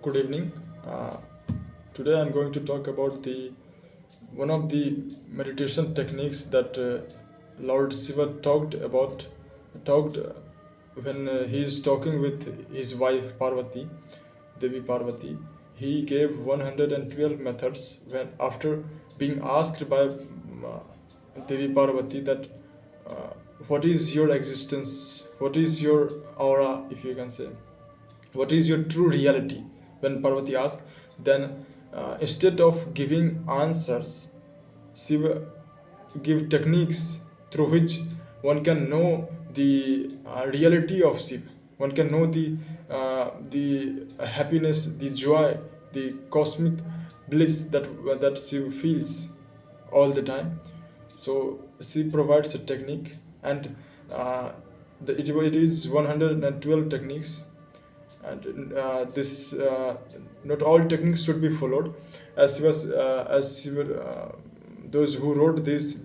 Good evening. Uh, Today I'm going to talk about the one of the meditation techniques that Lord Shiva talked when he is talking with his wife Parvati, Devi Parvati. He gave 112 methods when after being asked by Devi Parvati that uh, what is your existence, what is your aura, if you can say, what is your true reality. When Parvati asked, then instead of giving answers, Shiva give techniques through which one can know the reality of Shiva. One can know the happiness, the joy, the cosmic bliss that Shiva feels all the time. So she provides a technique, and it is 112 techniques, and this not all techniques should be followed, as those who wrote these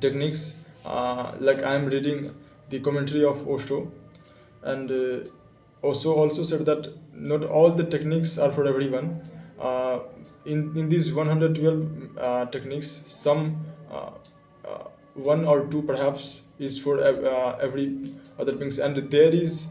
techniques, like I am reading the commentary of Osho, and also said that not all the techniques are for everyone. In these 112 techniques, some one or two perhaps is for every other things, and there is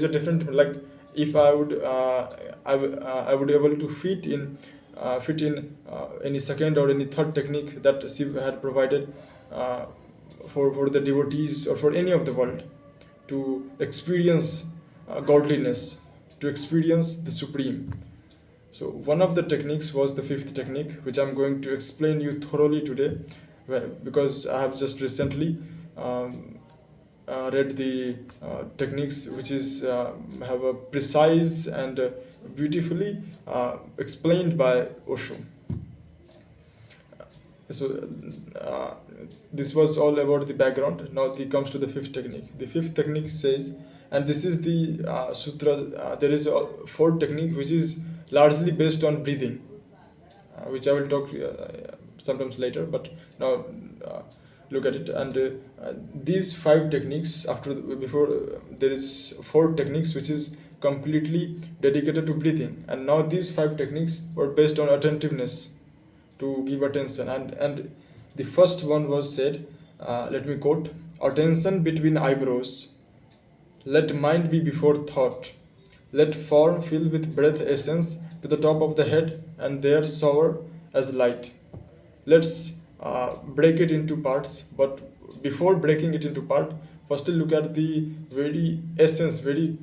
a different, like, if I would I would able to fit in any second or any third technique that Shiv had provided uh, for the devotees or for any of the world to experience godliness, to experience the supreme. So one of the techniques was the fifth technique, which I'm going to explain you thoroughly today, because I have just recently read the techniques, which is have a precise and beautifully explained by Osho. So this was all about the background. Now he comes to the fifth technique. The fifth technique says, and this is the sutra. There is a fourth technique which is largely based on breathing, which I will talk sometimes later. But now look at it, and these five techniques before there is four techniques which is completely dedicated to breathing, and now these five techniques were based on attentiveness, to give attention, and the first one was said, let me quote: attention between eyebrows, let mind be before thought, let form fill with breath essence to the top of the head, and there soar as light. Let's break it into parts, but before breaking it into part, firstly look at the very essence, very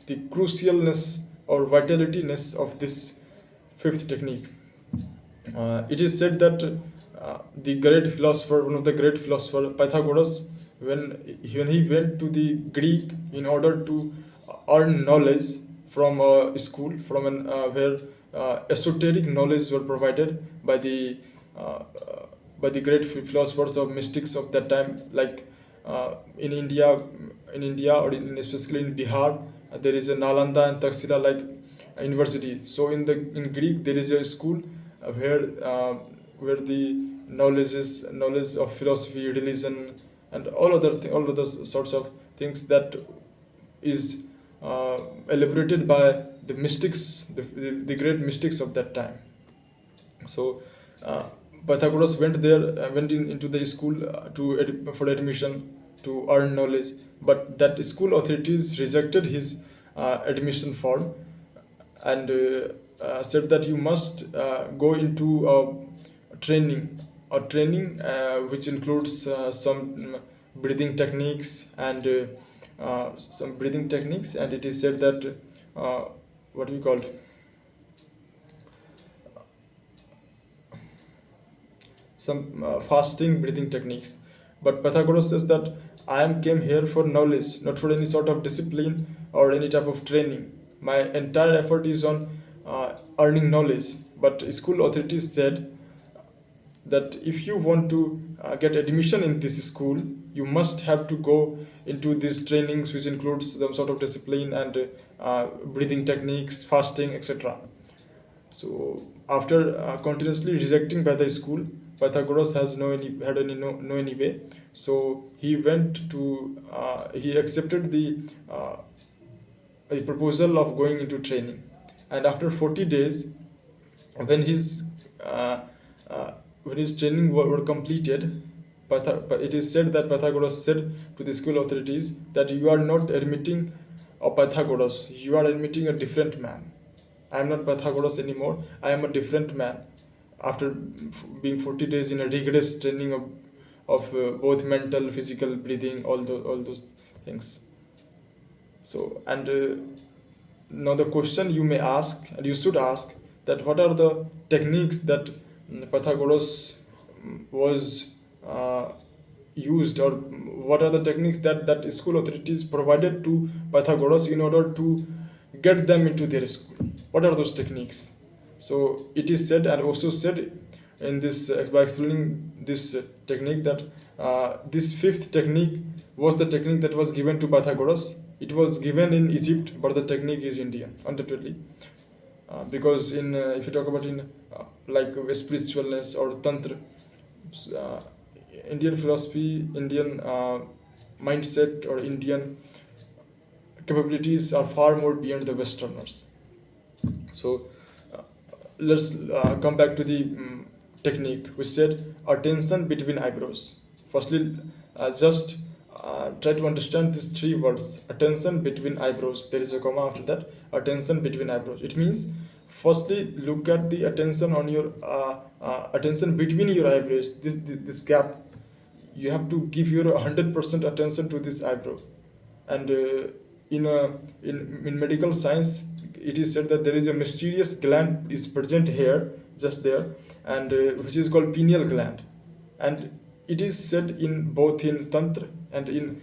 the crucialness or vitalityness of this fifth technique. It is said that the great philosopher, one of the great philosopher, Pythagoras, when he went to the Greek in order to earn knowledge from a school, from an where esoteric knowledge were provided uh, by the great philosophers or mystics of that time, like in India, or especially in Bihar, there is a Nalanda and Taxila, like university. So in Greek there is a school where the knowledge of philosophy, religion, and all other sorts of things that is elaborated by the mystics, the great mystics of that time. So uh, Pythagoras went there, into the school for admission to earn knowledge, but that school authorities rejected his admission form, and said that you must go into a training which includes some breathing techniques, and it is said that uh, what we call some fasting breathing techniques. But Pythagoras says that I am came here for knowledge, not for any sort of discipline or any type of training. My entire effort is on earning knowledge. But school authorities said that if you want to get admission in this school, you must have to go into these trainings, which includes some sort of discipline and breathing techniques, fasting, etc. So after continuously rejecting by the school, Pythagoras has no any way. So he accepted the proposal of going into training. and after 40 days, when his uh, uh, when his training were completed, it is said that Pythagoras said to the school authorities that you are not admitting a Pythagoras, you are admitting a different man. I am not Pythagoras anymore, I am a different man. After being 40 days in a rigorous training of both mental, physical, breathing, all those things. So, and now the question you may ask, and you should ask, that what are the techniques that Pythagoras was used, or what are the techniques that school authorities provided to Pythagoras in order to get them into their school? What are those techniques? So it is said, and also said in this by explaining this technique, that this fifth technique was the technique that was given to Pythagoras. It was given in Egypt, but the technique is Indian, undoubtedly. Because in if you talk about in like spiritualness or tantra, uh, Indian philosophy, Indian mindset, or Indian capabilities are far more beyond the Westerners. So uh, let's come back to the technique. We said attention between eyebrows. Firstly, just try to understand these three words: attention between eyebrows. There is a comma after that. Attention between eyebrows. It means, firstly, look at the attention on your attention between your eyebrows. This gap. You have to give your 100% attention to this eyebrow. And in a in medical science, it is said that there is a mysterious gland is present here, just there, and which is called pineal gland. And it is said in both in tantra and in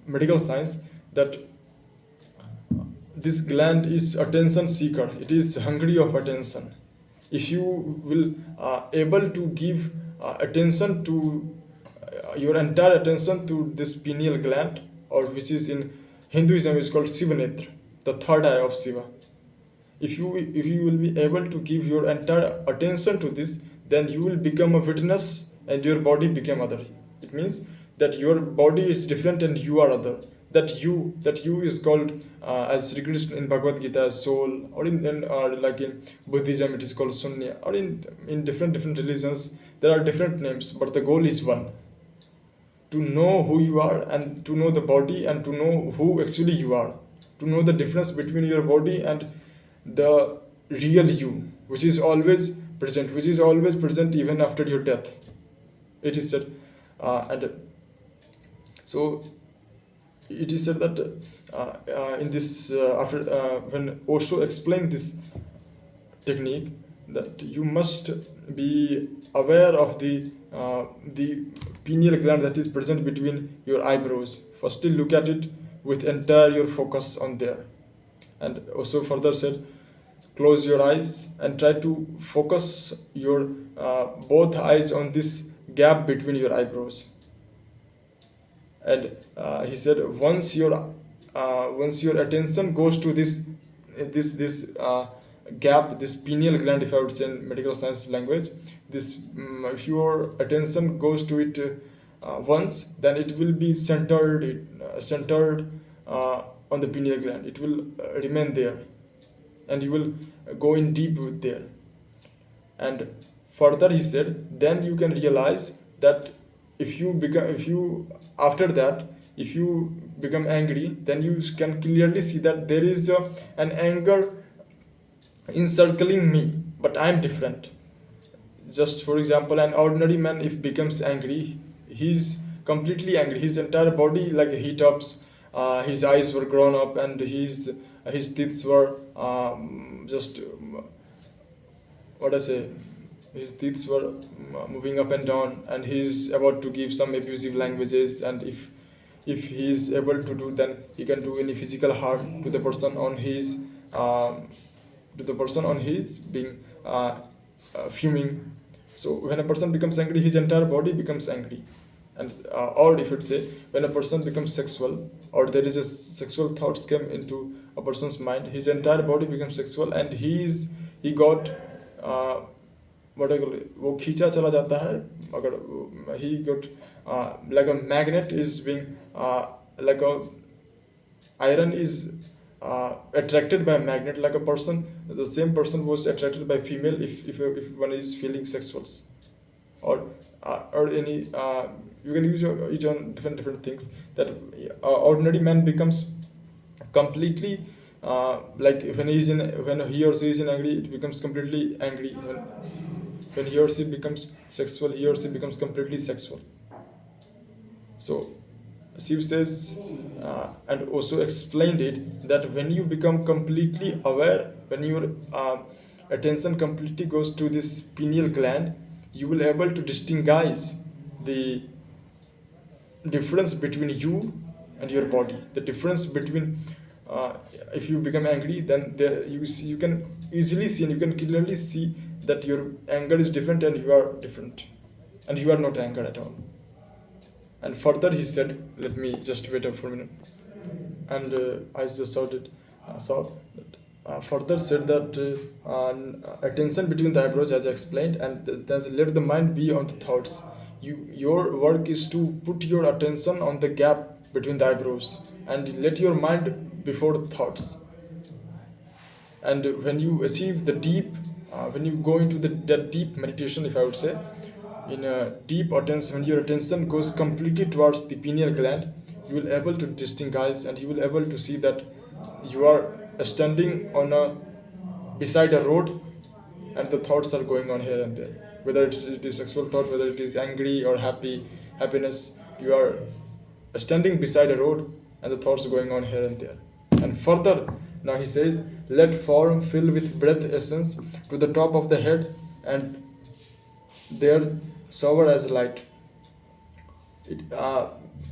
medical science that this gland is attention seeker, it is hungry of attention. If you will able to give attention to your entire attention to this pineal gland, or which is in Hinduism is called Shiva Netra, the third eye of Shiva. If you will be able to give your entire attention to this, then you will become a witness, and your body become other. It means that your body is different and you are other. That you is called as Sri Krishna in Bhagavad Gita as soul, or in like in Buddhism it is called Sunya, or in different religions there are different names, but the goal is one: to know who you are, and to know the body, and to know who actually you are, to know the difference between your body and the real you, which is always present even after your death, it is said. And so it is said that in this after when Osho explained this technique, that you must be aware of the pineal gland that is present between your eyebrows. Firstly, look at it with entire your focus on there. And also further said, close your eyes and try to focus your both eyes on this gap between your eyebrows. And he said, once your attention goes to this gap, this pineal gland, if I would say in medical science language, this if your attention goes to it once, then it will be centered on the pineal gland. It will remain there, and you will go in deep with there. And further he said, then you can realize that if you after that, if you become angry, then you can clearly see that there is an anger encircling me, but I am different. Just for example, an ordinary man, if becomes angry, he's completely angry, his entire body like heat ups, his eyes were grown up, and his teeth were just what I say, his teeth were moving up and down, and he's about to give some abusive languages. And if he is able to do, then he can do any physical harm to the person on his being fuming. So when a person becomes angry, his entire body becomes angry. And or if it's say, when a person becomes sexual, or there is a sexual thoughts came into a person's mind, his entire body becomes sexual, and he got what I call it, वो खींचा चला जाता है. अगर he got like a magnet is being like a iron is attracted by a magnet, like a person, the same person was attracted by female if one is feeling sexual, or any you can use it on different things, that ordinary man becomes completely like when he or she is in angry, it becomes completely angry. When he or she becomes sexual, he or she becomes completely sexual. So Shiv says, and also explained it, that when you become completely aware, when your attention completely goes to this pineal gland, you will able to distinguish the difference between you and your body. The difference between if you become angry, then you can easily see and you can clearly see that your anger is different and you are different, and you are not anger at all. And further he said, let me just wait up for a minute. And I just saw that further said that attention between the eyebrows, as I explained, and then let the mind be on the thoughts. Your work is to put your attention on the gap between the eyebrows and let your mind before thoughts. And when you achieve the deep, when you go into that deep meditation, if I would say, in a deep attention, when your attention goes completely towards the pineal gland, you will able to distinguish and you will able to see that you are standing on a beside a road, and the thoughts are going on here and there, whether it is sexual thought, whether it is angry or happiness. You are standing beside a road and the thoughts going on here and there. And further, now he says, let form fill with breath essence to the top of the head, and there sober as light.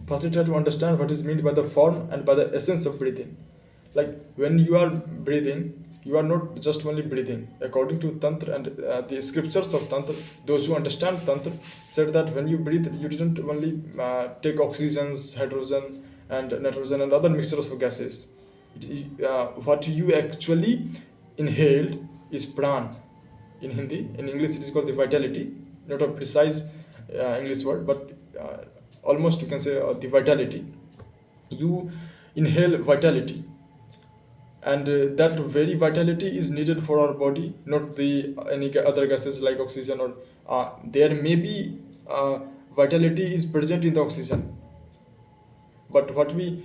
Firstly, try to understand what is meant by the form and by the essence of breathing. Like when you are breathing, you are not just only breathing. According to Tantra and the scriptures of Tantra, those who understand Tantra said that when you breathe, you didn't only take oxygens, hydrogen, and nitrogen, and other mixtures of gases. What you actually inhaled is pran. In Hindi, in English, it is called the vitality. Not a precise English word, but almost you can say the vitality. You inhale vitality, and that very vitality is needed for our body, not the any other gases like oxygen, or there may be vitality is present in the oxygen, but what we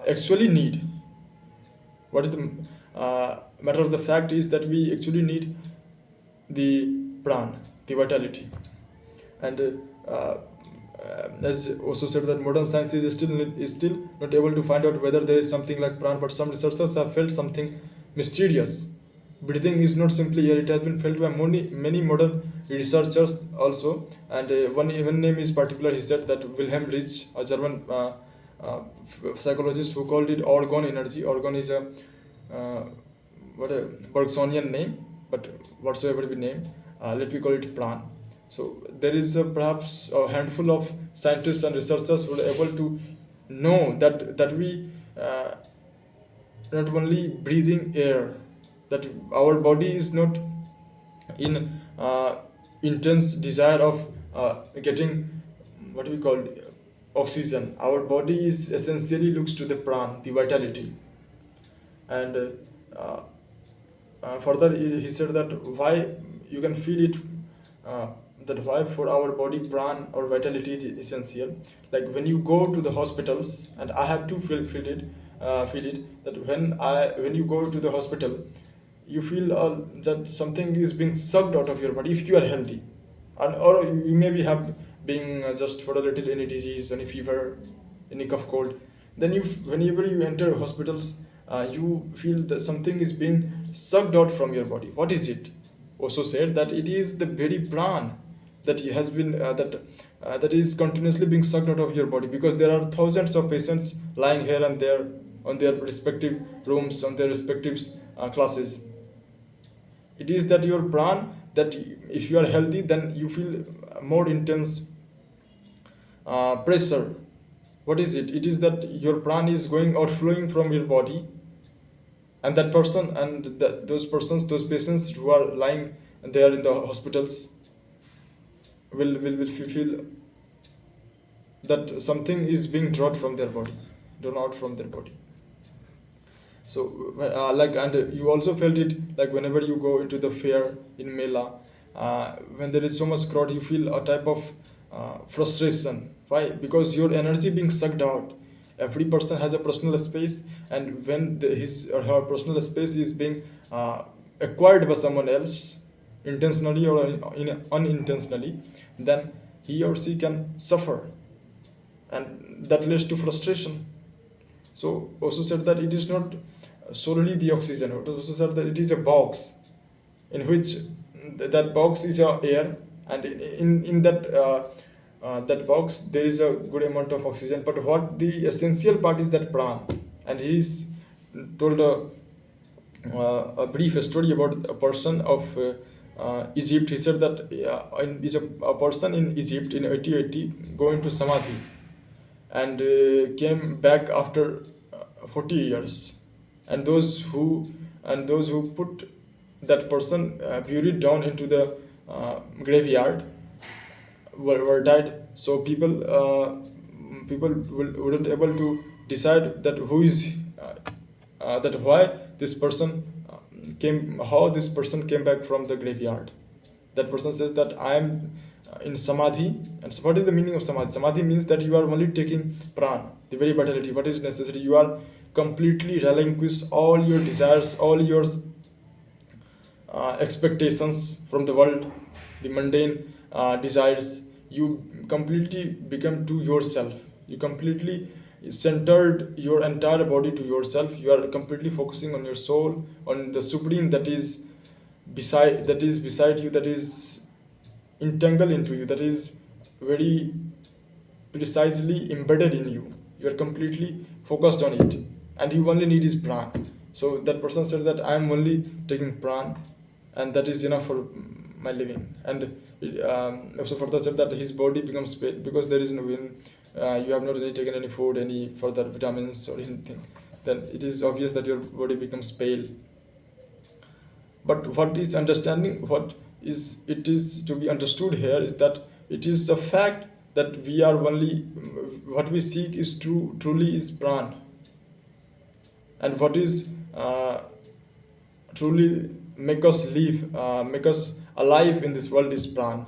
actually need, what is the matter of the fact is that we actually need the pran, the vitality. And as also said, that modern science is still not able to find out whether there is something like pran, but some researchers have felt something mysterious. Breathing is not simply air; it has been felt by many modern researchers also. And one name is particular. He said that Wilhelm Reich, a German psychologist, who called it orgone energy. Orgone is a what a Bergsonian name, but whatsoever we name, let me call it pran. So there is perhaps a handful of scientists and researchers who are able to know that we not only breathing air, that our body is not in intense desire of getting what we call oxygen. Our body is essentially looks to the pran, the vitality. And further he said that why you can feel it, that why for our body pran or vitality is essential. Like when you go to the hospitals, and I have to feel it, that when you go to the hospital, you feel that something is being sucked out of your body if you are healthy, and or you maybe have being just for a little any disease, any fever, any cough cold. Then whenever you enter hospitals, you feel that something is being sucked out from your body. What is it? Also said that it is the very pran that has been that is continuously being sucked out of your body, because there are thousands of patients lying here and there on their respective rooms, on their respective classes. It is that your pran, that if you are healthy, then you feel more intense pressure. What is it? It is that your pran is going outflowing from your body, and that person and those persons, those patients who are lying there in the hospitals will feel that something is being drawn out from their body. So like, and you also felt it like whenever you go into the fair in Mela, when there is so much crowd, you feel a type of frustration. Why? Because your energy being sucked out. Every person has a personal space, and when his or her personal space is being acquired by someone else, intentionally or unintentionally, then he or she can suffer, and that leads to frustration. So also said that it is not solely the oxygen. It also said that it is a box in which that box is a air, and in that that box there is a good amount of oxygen. But what the essential part is that pran, and he's told a brief story about a person of Egypt. He said that a person in Egypt in 8080 go into samadhi and came back after 40 years, and those who put that person buried down into the graveyard were died. So wouldn't able to decide that who is that why this person came how this person came back from the graveyard. That person says that I am in samadhi. And so what is the meaning of samadhi? Samadhi means that you are only taking pran, the very vitality, what is necessary. You are completely relinquish all your desires, all your expectations from the world, the mundane desires. You completely become to yourself. You completely centered your entire body to yourself. You are completely focusing on your soul, on the supreme that is beside you, that is entangled into you, that is very precisely embedded in you. You are completely focused on it, and you only need is pran. So that person said that I am only taking pran, and that is enough for my living. And also further said that his body becomes pale because there is no when you have not really taken any food, any further vitamins or anything. Then it is obvious that your body becomes pale. But what is understanding, what is it is to be understood here is that it is a fact that we are only what we seek is truly is pran, and what is truly make us live, make us alive in this world is pran.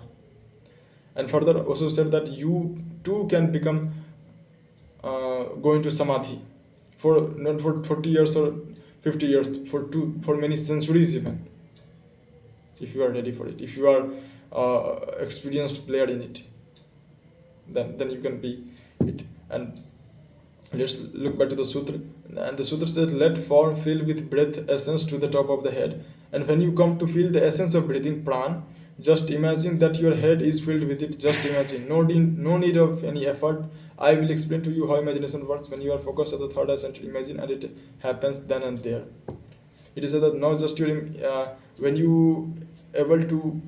And further also said that you too can become go into samadhi for not for 40 years or 50 years, for many centuries even, if you are ready for it, if you are experienced player in it, then you can be it. And let's look back to the sutra. And the sutra says, let form fill with breath essence to the top of the head. And when you come to feel the essence of breathing pran, just imagine that your head is filled with it. Just imagine. No need of any effort. I will explain to you how imagination works. When you are focused at the third eye center, imagine, and it happens then and there. It is that not just your when you able to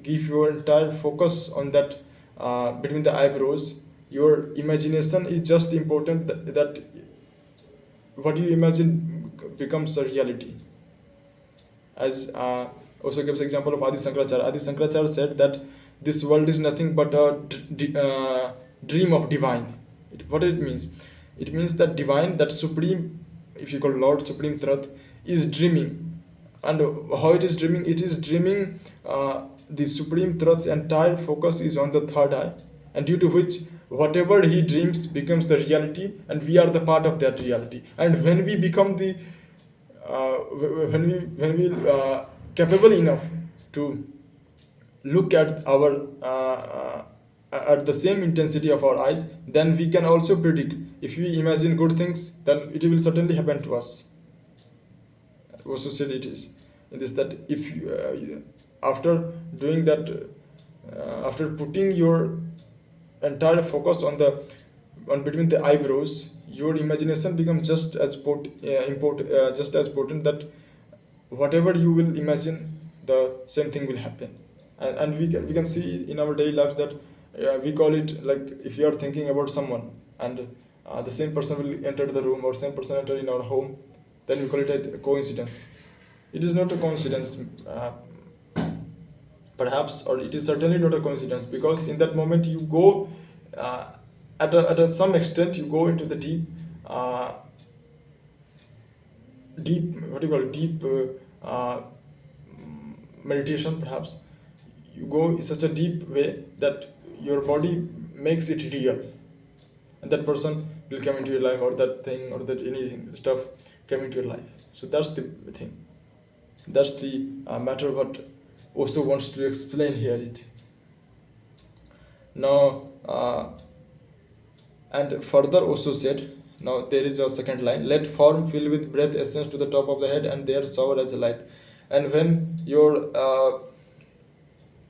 give your entire focus on that between the eyebrows, your imagination is just important that what you imagine becomes a reality. As also gives example of Adi Sankaracharya. Adi Sankaracharya said that this world is nothing but a dream of divine. What it means? It means that divine, that supreme, if you call Lord, supreme truth, is dreaming. And how it is dreaming? It is dreaming. The supreme truth's entire focus is on the third eye, and due to which whatever he dreams becomes the reality, and we are the part of that reality. And when we become the when we capable enough to look at our at the same intensity of our eyes, then we can also predict. If we imagine good things, then it will certainly happen to us. Also said it is in this that if after doing that, after putting your entire focus on the on between the eyebrows, your imagination becomes just as just as potent that whatever you will imagine, the same thing will happen. And we can see in our daily lives that we call it like if you are thinking about someone, and the same person will enter the room, or same person enter in our home, then we call it a coincidence. It is not a coincidence, perhaps, or it is certainly not a coincidence, because in that moment you go at some extent you go into the deep deep, what do you call it, deep meditation perhaps. You go in such a deep way that your body makes it real, and that person will come into your life, or that thing, or that anything stuff come into your life. So that's the thing. That's the matter what also wants to explain here it. Now, and further also said, now there is a second line, let form fill with breath essence to the top of the head, and there shower as a light. And when your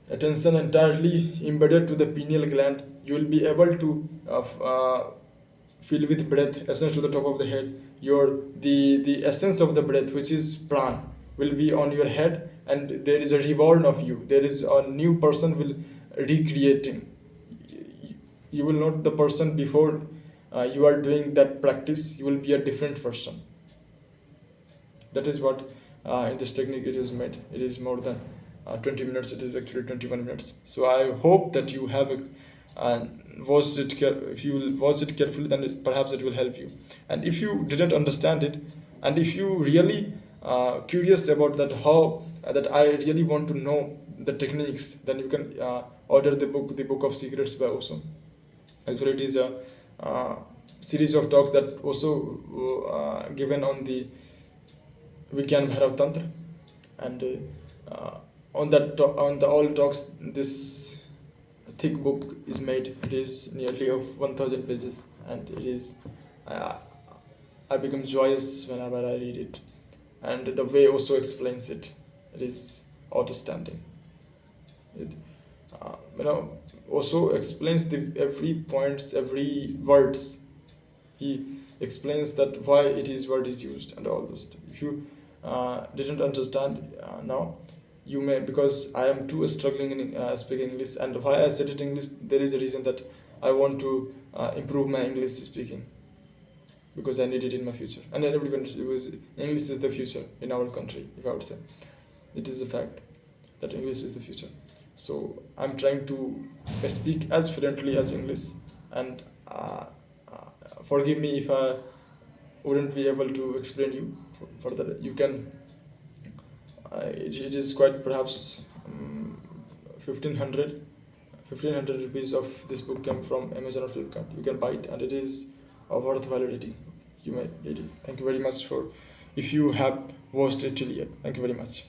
attention entirely embedded to the pineal gland, you will be able to fill with breath essence to the top of the head. Your the essence of the breath, which is pran, will be on your head, and there is a reborn of you. There is a new person will recreating. You will not the person before you are doing that practice. You will be a different person. That is what in this technique it is made. It is more than 20 minutes. It is actually 21 minutes. So I hope that you have watched it. If you will watch it carefully, then perhaps it will help you. And if you didn't understand it, and if you really curious about that, how that I really want to know the techniques, then you can order the book of secrets by Osho. Actually, it is a series of talks that also given on the Vigyan Bhairav Tantra, and on on the all talks, this thick book is made. It is nearly of 1,000 pages, and it is I become joyous whenever I read it, and the way also explains it. It is outstanding. It, also explains the every points, every words. He explains that why it is word is used and all those things. If you didn't understand now, you may, because I am too struggling in speaking English, and why I said it English, there is a reason that I want to improve my English speaking, because I need it in my future. And everyone, because English is the future in our country, if I would say. It is a fact that English is the future. So I'm trying to speak as fluently as English, and forgive me if I wouldn't be able to explain you further. You can. It is quite perhaps 1500 rupees of this book came from Amazon or Flipkart. You can buy it, and it is of worth validity. You may read it. Thank you very much for if you have watched it till yet. Thank you very much.